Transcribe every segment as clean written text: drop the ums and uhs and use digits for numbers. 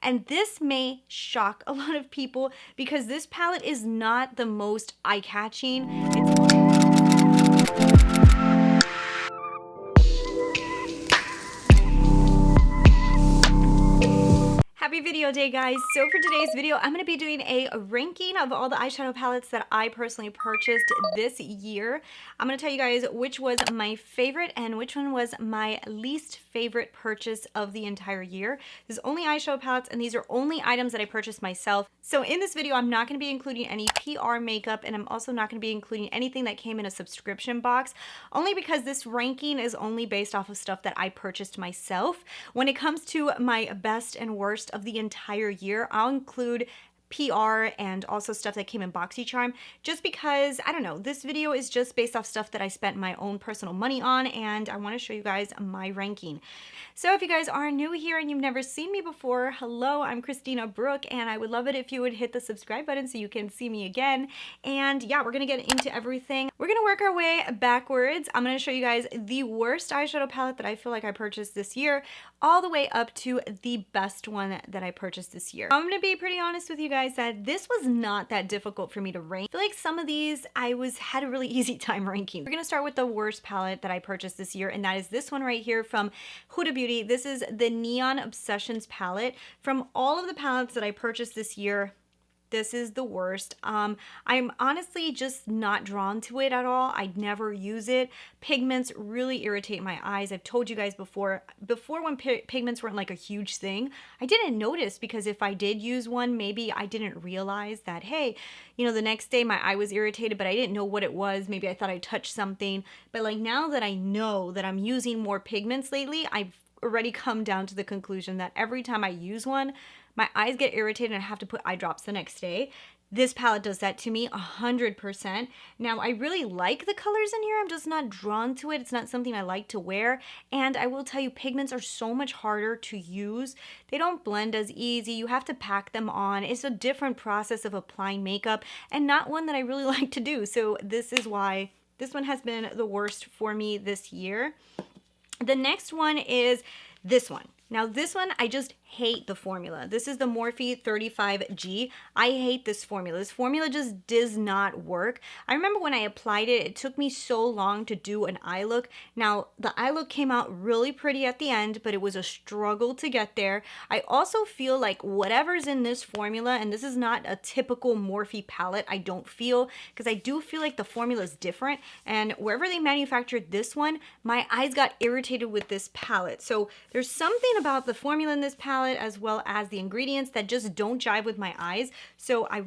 And this may shock a lot of people because this palette is not the most eye-catching. Happy video day, guys. So for today's video, I'm going to be doing a ranking of all the eyeshadow palettes that I personally purchased this year. I'm going to tell you guys which was my favorite and which one was my least favorite purchase of the entire year. This is only eyeshadow palettes, and these are only items that I purchased myself. So in this video, I'm not going to be including any PR makeup, and I'm also not going to be including anything that came in a subscription box, only because this ranking is only based off of stuff that I purchased myself. When it comes to my best and worst of the entire year, I'll include PR and also stuff that came in BoxyCharm, just because, I don't know, this video is just based off stuff that I spent my own personal money on, and I want to show you guys my ranking. So if you guys are new here and you've never seen me before, hello, I'm Christina Brooke, and I would love it if you would hit the subscribe button so you can see me again. And yeah, we're gonna get into everything. We're gonna work our way backwards. I'm gonna show you guys the worst eyeshadow palette that I feel like I purchased this year, all the way up to the best one that I purchased this year. I'm gonna be pretty honest with you guys that this was not that difficult for me to rank. I feel like some of these I had a really easy time ranking. We're gonna start with the worst palette that I purchased this year, and that is this one right here from Huda Beauty. This is the Neon Obsessions palette. From all of the palettes that I purchased this year, this is the worst. I'm honestly just not drawn to it at all. I'd never use it. Pigments really irritate my eyes. I've told you guys before when pigments weren't like a huge thing, I didn't notice, because if I did use one, maybe I didn't realize that, hey, you know, the next day my eye was irritated, but I didn't know what it was. Maybe I thought I touched something. But like now that I know that I'm using more pigments lately, I've already come down to the conclusion that every time I use one, my eyes get irritated and I have to put eye drops the next day. This palette does that to me 100%. Now, I really like the colors in here. I'm just not drawn to it. It's not something I like to wear. And I will tell you, pigments are so much harder to use. They don't blend as easy. You have to pack them on. It's a different process of applying makeup, and not one that I really like to do. So this is why this one has been the worst for me this year. The next one is this one. Now this one, I just hate the formula. This is the Morphe 35G. I hate this formula. This formula just does not work. I remember when I applied it, it took me so long to do an eye look. Now the eye look came out really pretty at the end, but it was a struggle to get there. I also feel like whatever's in this formula, and this is not a typical Morphe palette, I don't feel, because I do feel like the formula is different, and wherever they manufactured this one, my eyes got irritated with this palette. So there's something about the formula in this palette as well as the ingredients that just don't jive with my eyes. So I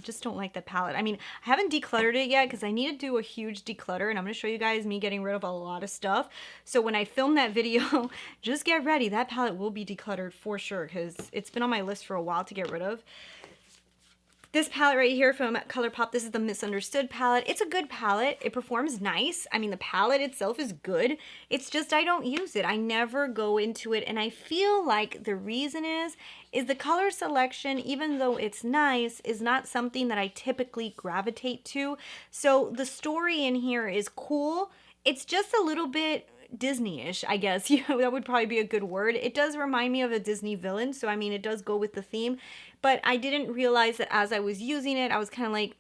just don't like the palette. I mean, I haven't decluttered it yet because I need to do a huge declutter, and I'm going to show you guys me getting rid of a lot of stuff. So when I film that video, just get ready. That palette will be decluttered for sure, because it's been on my list for a while to get rid of. This palette right here from Colourpop, this is the Misunderstood palette. It's a good palette. It performs nice. I mean, the palette itself is good. It's just I don't use it. I never go into it, and I feel like the reason is the color selection, even though it's nice, is not something that I typically gravitate to. So the story in here is cool. It's just a little bit Disney-ish, I guess. You know, that would probably be a good word. It does remind me of a Disney villain, so I mean, it does go with the theme, but I didn't realize that as I was using it, I was kind of like,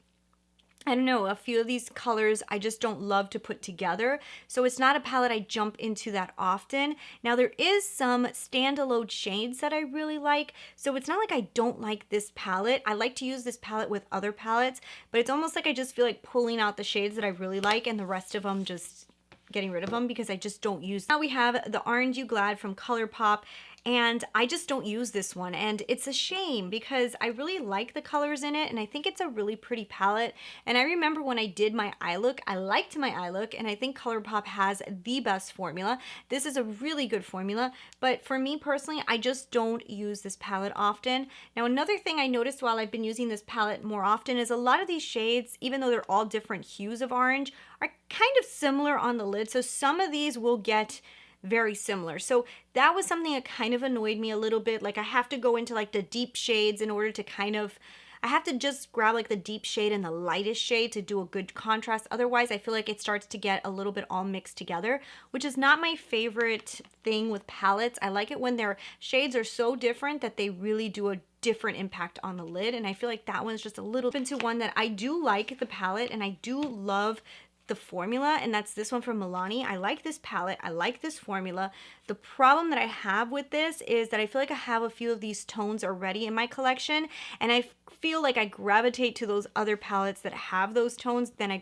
I don't know, a few of these colors I just don't love to put together. So it's not a palette I jump into that often. Now there is some standalone shades that I really like. So it's not like I don't like this palette. I like to use this palette with other palettes, but it's almost like I just feel like pulling out the shades that I really like and the rest of them just getting rid of them because I just don't use. Now we have the Orange You Glad from Colourpop, and I just don't use this one, and it's a shame because I really like the colors in it, and I think it's a really pretty palette. And I remember when I did my eye look, I liked my eye look, and I think Colourpop has the best formula. This is a really good formula, but for me personally, I just don't use this palette often. Now another thing I noticed while I've been using this palette more often is a lot of these shades, even though they're all different hues of orange, are kind of similar on the lid. So some of these will get very similar. So that was something that kind of annoyed me a little bit. Like I have to go into like the deep shades in order to kind of, I have to just grab like the deep shade and the lightest shade to do a good contrast. Otherwise, I feel like it starts to get a little bit all mixed together, which is not my favorite thing with palettes. I like it when their shades are so different that they really do a different impact on the lid, and I feel like that one's just a little into one that I do like the palette, and I do love the formula, and that's this one from Milani. I like this palette. I like this formula. The problem that I have with this is that I feel like I have a few of these tones already in my collection, and I feel like I gravitate to those other palettes that have those tones, then I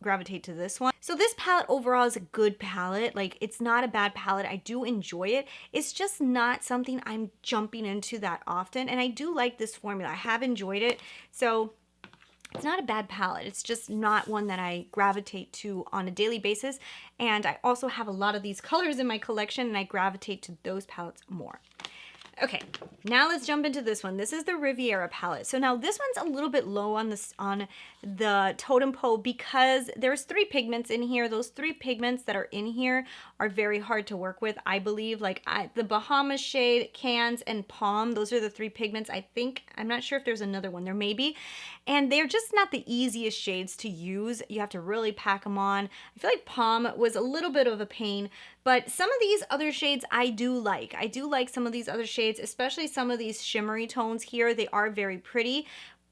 gravitate to this one. So this palette overall is a good palette. Like, it's not a bad palette. I do enjoy it. It's just not something I'm jumping into that often, and I do like this formula. I have enjoyed it. So it's not a bad palette. It's just not one that I gravitate to on a daily basis. And I also have a lot of these colors in my collection, and I gravitate to those palettes more. Okay, now let's jump into this one. This is the Riviera palette. So now this one's a little bit low on the totem pole because there's 3 pigments in here. Those 3 pigments that are in here are very hard to work with, I believe. Like the Bahamas shade, Cans, and Palm, those are the 3 pigments. I think, I'm not sure if there's another one. There may be. And they're just not the easiest shades to use. You have to really pack them on. I feel like Palm was a little bit of a pain, but some of these other shades I do like. I do like some of these other shades, especially some of these shimmery tones here. They are very pretty.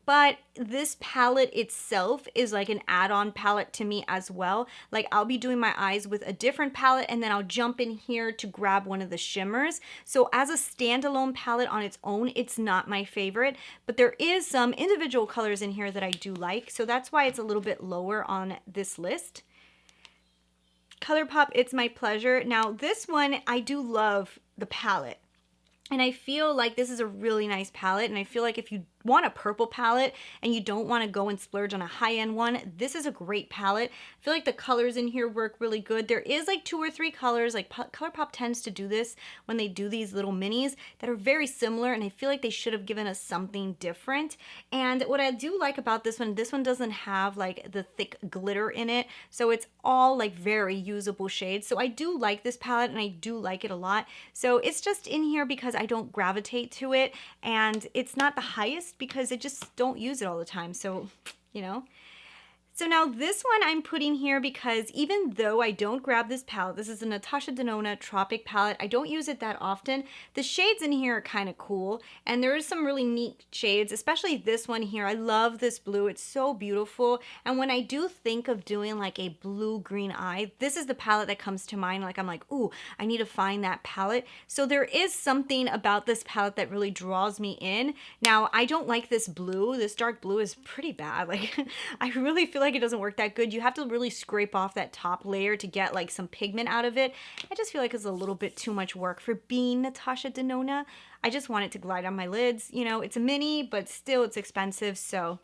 But this palette itself is like an add-on palette to me as well. Like, I'll be doing my eyes with a different palette, and then I'll jump in here to grab one of the shimmers. So as a standalone palette on its own, it's not my favorite, but there is some individual colors in here that I do like. So that's why it's a little bit lower on this list. Colourpop It's My Pleasure. Now this one, I do love the palette. And I feel like this is a really nice palette, and I feel like if you want a purple palette and you don't want to go and splurge on a high-end one, this is a great palette. I feel like the colors in here work really good. There is like 2 or 3 colors, like Colourpop tends to do this when they do these little minis that are very similar, and I feel like they should have given us something different. And what I do like about this one doesn't have like the thick glitter in it, so it's all like very usable shades. So I do like this palette, and I do like it a lot. So it's just in here because I don't gravitate to it, and it's not the highest because I just don't use it all the time. So, you know. So now this one I'm putting here because even though I don't grab this palette, this is a Natasha Denona Tropic palette. I don't use it that often. The shades in here are kind of cool, and there is some really neat shades, especially this one here. I love this blue. It's so beautiful. And when I do think of doing like a blue-green eye, this is the palette that comes to mind. Like, I'm like, ooh, I need to find that palette. So there is something about this palette that really draws me in. Now, I don't like this blue. This dark blue is pretty bad. Like, I really feel like it doesn't work that good. You have to really scrape off that top layer to get like some pigment out of it. I just feel like it's a little bit too much work for being Natasha Denona. I just want it to glide on my lids. You know, it's a mini, but still it's expensive. So,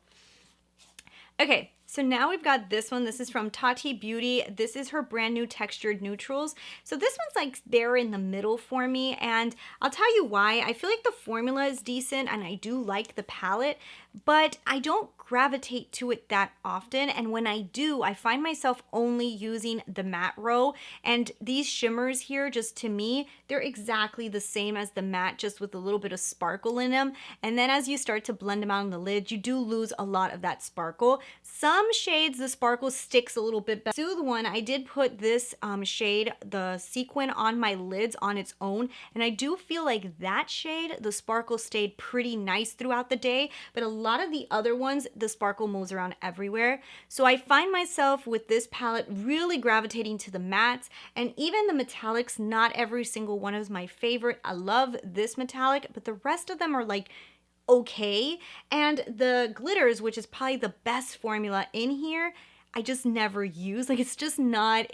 okay. So now we've got this one. This is from Tati Beauty. This is her brand new textured neutrals. So this one's like there in the middle for me, and I'll tell you why. I feel like the formula is decent, and I do like the palette, but I don't gravitate to it that often, and when I do, I find myself only using the matte row, and these shimmers here, just to me, they're exactly the same as the matte, just with a little bit of sparkle in them, and then as you start to blend them out on the lid, you do lose a lot of that sparkle. Some shades, the sparkle sticks a little bit better. Soothe one, I did put this shade, the sequin, on my lids on its own, and I do feel like that shade, the sparkle stayed pretty nice throughout the day, but a lot of the other ones, the sparkle moves around everywhere. So I find myself with this palette really gravitating to the mattes, and even the metallics. Not every single one is my favorite. I love this metallic, but the rest of them are like okay. And the glitters, which is probably the best formula in here, I just never use. Like, it's just not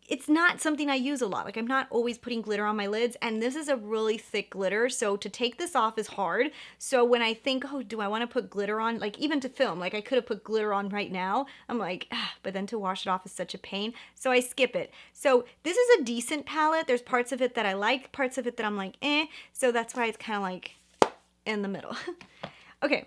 it's not something I use a lot. Like, I'm not always putting glitter on my lids, and this is a really thick glitter, so to take this off is hard. So when I think, oh, do I want to put glitter on? Like, even to film, like, I could have put glitter on right now. I'm like, ah, but then to wash it off is such a pain, so I skip it. So this is a decent palette. There's parts of it that I like, parts of it that I'm like, eh, so that's why it's kind of like in the middle. Okay.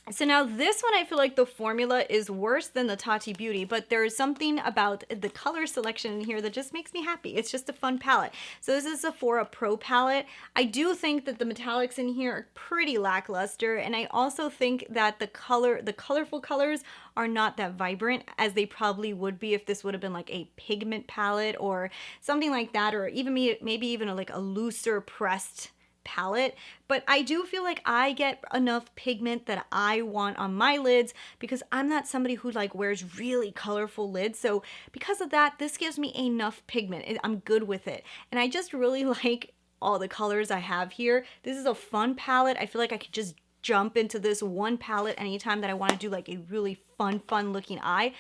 So now this one, I feel like the formula is worse than the Tati Beauty, but there is something about the color selection in here that just makes me happy. It's just a fun palette. So this is a Sephora Pro palette. I do think that the metallics in here are pretty lackluster, and I also think that the colorful colors are not that vibrant as they probably would be if this would have been like a pigment palette or something like that, or even maybe even like a looser pressed palette. But I do feel like I get enough pigment that I want on my lids because I'm not somebody who like wears really colorful lids. So because of that, this gives me enough pigment. I'm good with it. And I just really like all the colors I have here. This is a fun palette. I feel like I could just jump into this one palette anytime that I want to do like a really fun looking eye.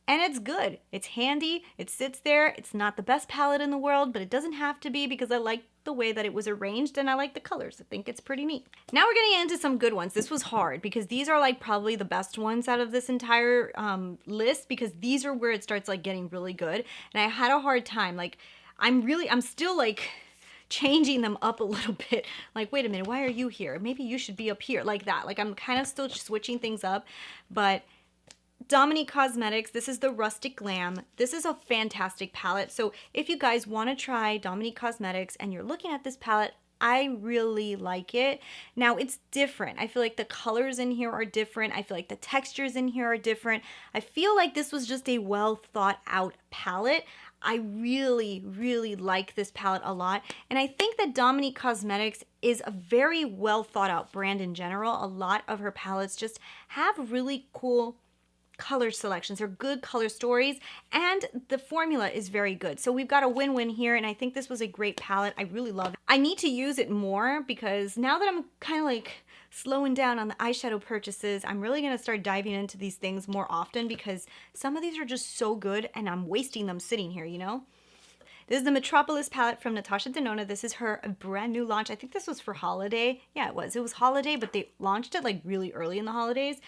And it's good. It's handy. It sits there. It's not the best palette in the world, but it doesn't have to be because I like the way that it was arranged and I like the colors. I think it's pretty neat. Now we're getting into some good ones. This was hard because these are like probably the best ones out of this entire list because these are where it starts like getting really good. And I had a hard time. Like I'm still like changing them up a little bit. Like, wait a minute, why are you here? Maybe you should be up here, like that. Like I'm kind of still switching things up, but Dominique Cosmetics, this is the Rustic Glam. This is a fantastic palette. So if you guys want to try Dominique Cosmetics and you're looking at this palette, I really like it. Now it's different. I feel like the colors in here are different. I feel like the textures in here are different. I feel like this was just a well thought out palette. I really like this palette a lot. And I think that Dominique Cosmetics is a very well thought out brand in general. A lot of her palettes just have really cool color selections or good color stories, and the formula is very good. So we've got a win-win here, and I think this was a great palette. I really love it. I need to use it more because now that I'm kind of like slowing down on the eyeshadow purchases, I'm really going to start diving into these things more often because some of these are just so good and I'm wasting them sitting here, you know? This is the Metropolis palette from Natasha Denona. This is her brand new launch. I think this was for holiday. Yeah, it was. It was holiday, but they launched it like really early in the holidays.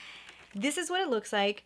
This is what it looks like.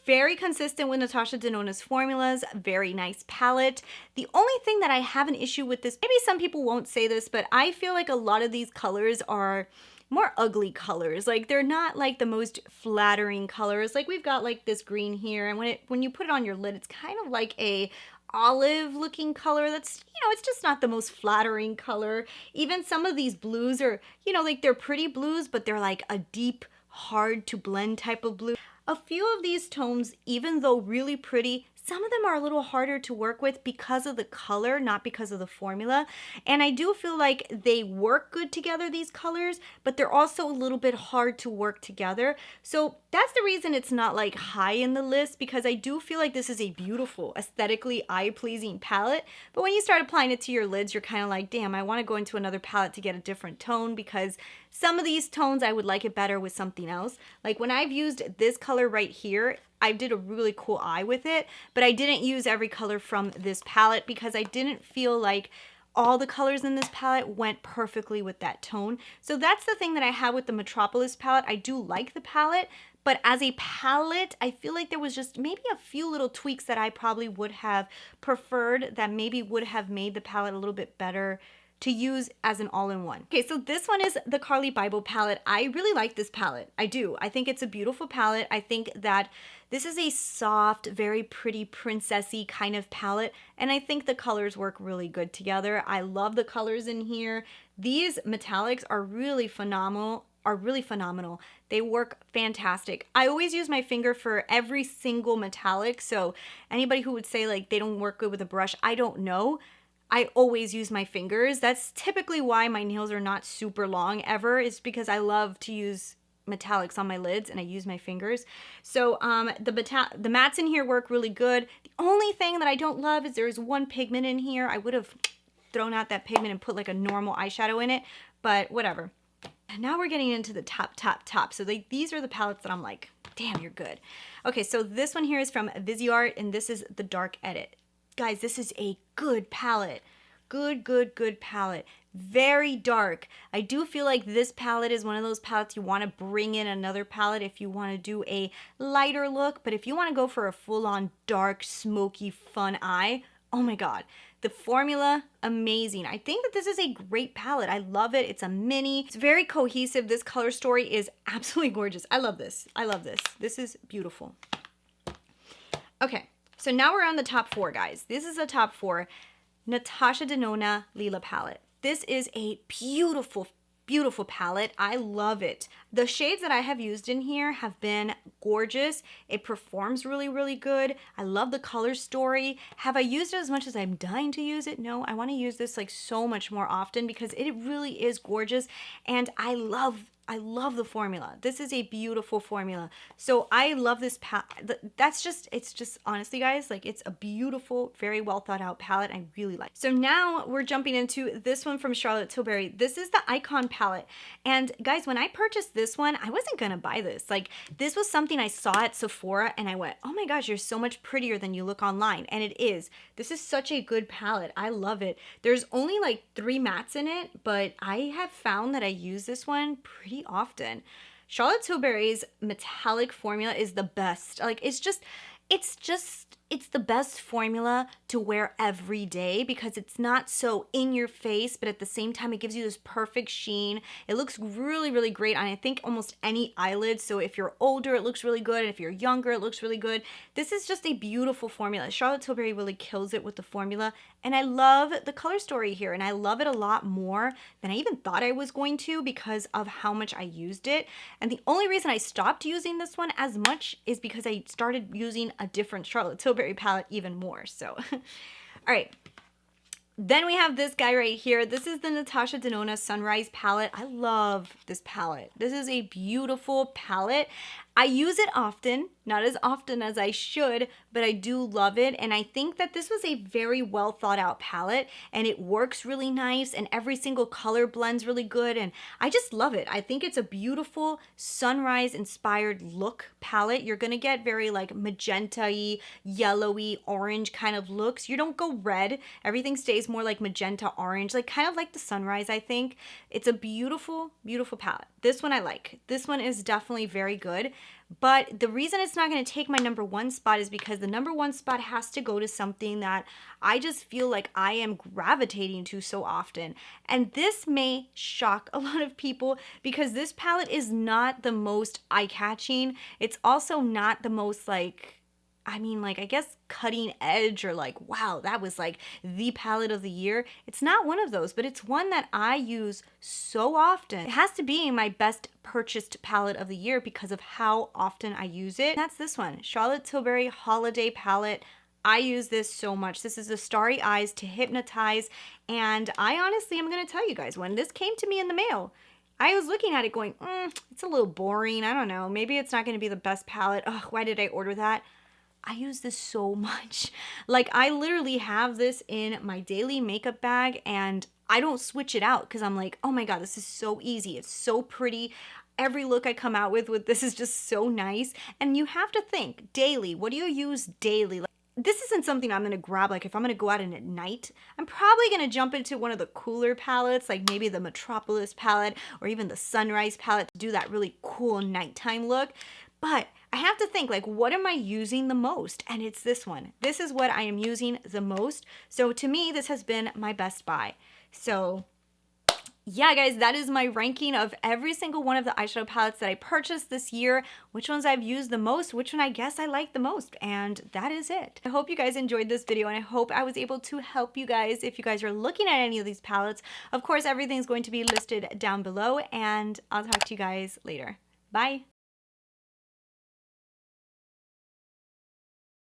Very consistent with Natasha Denona's formulas, very nice palette. The only thing that I have an issue with this, maybe some people won't say this, but I feel like a lot of these colors are more ugly colors. Like they're not like the most flattering colors. Like we've got like this green here, and when you put it on your lid, it's kind of like a olive looking color that's, you know, it's just not the most flattering color. Even some of these blues are, you know, like they're pretty blues, but they're like a deep, hard to blend type of blue. A few of these tones, even though really pretty, some of them are a little harder to work with because of the color, not because of the formula. And I do feel like they work good together, these colors, but they're also a little bit hard to work together. So that's the reason it's not like high in the list, because I do feel like this is a beautiful, aesthetically eye-pleasing palette. But when you start applying it to your lids, you're kind of like, damn, I want to go into another palette to get a different tone, because some of these tones I would like it better with something else. Like when I've used this color right here, I did a really cool eye with it, but I didn't use every color from this palette because I didn't feel like all the colors in this palette went perfectly with that tone. So that's the thing that I have with the Metropolis palette. I do like the palette, but as a palette, I feel like there was just maybe a few little tweaks that I probably would have preferred that maybe would have made the palette a little bit better to use as an all-in-one. Okay, so this one is the Carli Bybel palette. I really like this palette. I do. I think it's a beautiful palette. I think that this is a soft, very pretty, princessy kind of palette, and I think the colors work really good together. I love the colors in here. These metallics are really phenomenal. They work fantastic. I always use my finger for every single metallic, so anybody who would say like they don't work good with a brush, I don't know. I always use my fingers. That's typically why my nails are not super long ever, is because I love to use metallics on my lids and I use my fingers. So the mattes in here work really good. The only thing that I don't love is there's one pigment in here. I would have thrown out that pigment and put like a normal eyeshadow in it, but whatever. And now we're getting into the top. So these are the palettes that I'm like, damn, you're good. Okay, so this one here is from Viseart, and this is the Dark Edit. Guys, this is a good palette. Good palette. Very dark. I do feel like this palette is one of those palettes you want to bring in another palette if you want to do a lighter look. But if you want to go for a full-on dark, smoky, fun eye, oh my god. The formula, amazing. I think that this is a great palette. I love it. It's a mini. It's very cohesive. This color story is absolutely gorgeous. I love this. I love this. This is beautiful. Okay, so now we're on the top 4, guys. This is the top 4. Natasha Denona Lila palette. This is a beautiful, beautiful palette. I love it. The shades that I have used in here have been gorgeous. It performs really, really good. I love the color story. Have I used it as much as I'm dying to use it? No, I want to use this like so much more often because it really is gorgeous, and I love the formula. This is a beautiful formula. So I love this palette. It's just honestly, guys, like it's a beautiful, very well thought out palette. I really like. So now we're jumping into this one from Charlotte Tilbury. This is the Icon palette. And guys, when I purchased this one, I wasn't gonna buy this. Like this was something I saw at Sephora and I went, oh my gosh, you're so much prettier than you look online. And it is. This is such a good palette. I love it. There's only like 3 mattes in it, but I have found that I use this one pretty often. Charlotte Tilbury's metallic formula is the best. Like it's the best formula to wear every day because it's not so in your face, but at the same time it gives you this perfect sheen. It looks really, really great on I think almost any eyelid. So if you're older, it looks really good. And if you're younger, it looks really good. This is just a beautiful formula. Charlotte Tilbury really kills it with the formula. And I love the color story here. And I love it a lot more than I even thought I was going to because of how much I used it. And the only reason I stopped using this one as much is because I started using a different Charlotte Tilbury palette even more. So, all right. Then we have this guy right here. This is the Natasha Denona Sunrise palette. I love this palette. This is a beautiful palette. I use it often, not as often as I should, but I do love it. And I think that this was a very well thought out palette and it works really nice and every single color blends really good. And I just love it. I think it's a beautiful sunrise inspired look palette. You're going to get very like magenta-y, yellowy, orange kind of looks. You don't go red. Everything stays more like magenta orange, like kind of like the sunrise, I think. It's a beautiful, beautiful palette. This one I like. This one is definitely very good. But the reason it's not going to take my #1 spot is because the #1 spot has to go to something that I just feel like I am gravitating to so often. And this may shock a lot of people because this palette is not the most eye-catching. It's also not the most like, I guess cutting edge or like, wow, that was like the palette of the year. It's not one of those, but it's one that I use so often. It has to be my best purchased palette of the year because of how often I use it. And that's this one, Charlotte Tilbury Holiday Palette. I use this so much. This is the Starry Eyes to Hypnotize. And I honestly am going to tell you guys, when this came to me in the mail, I was looking at it going, it's a little boring. I don't know. Maybe it's not going to be the best palette. Ugh, why did I order that? I use this so much. Like I literally have this in my daily makeup bag and I don't switch it out because I'm like, oh my God, this is so easy. It's so pretty. Every look I come out with this is just so nice. And you have to think daily. What do you use daily? Like, this isn't something I'm going to grab. Like if I'm going to go out in at night, I'm probably going to jump into one of the cooler palettes, like maybe the Metropolis palette or even the Sunrise palette to do that really cool nighttime look. But I have to think, like, what am I using the most? And it's this one. This is what I am using the most. So to me, this has been my best buy. So yeah, guys, that is my ranking of every single one of the eyeshadow palettes that I purchased this year, which ones I've used the most, which one I guess I like the most, and that is it. I hope you guys enjoyed this video, and I hope I was able to help you guys if you guys are looking at any of these palettes. Of course, everything's going to be listed down below, and I'll talk to you guys later. Bye!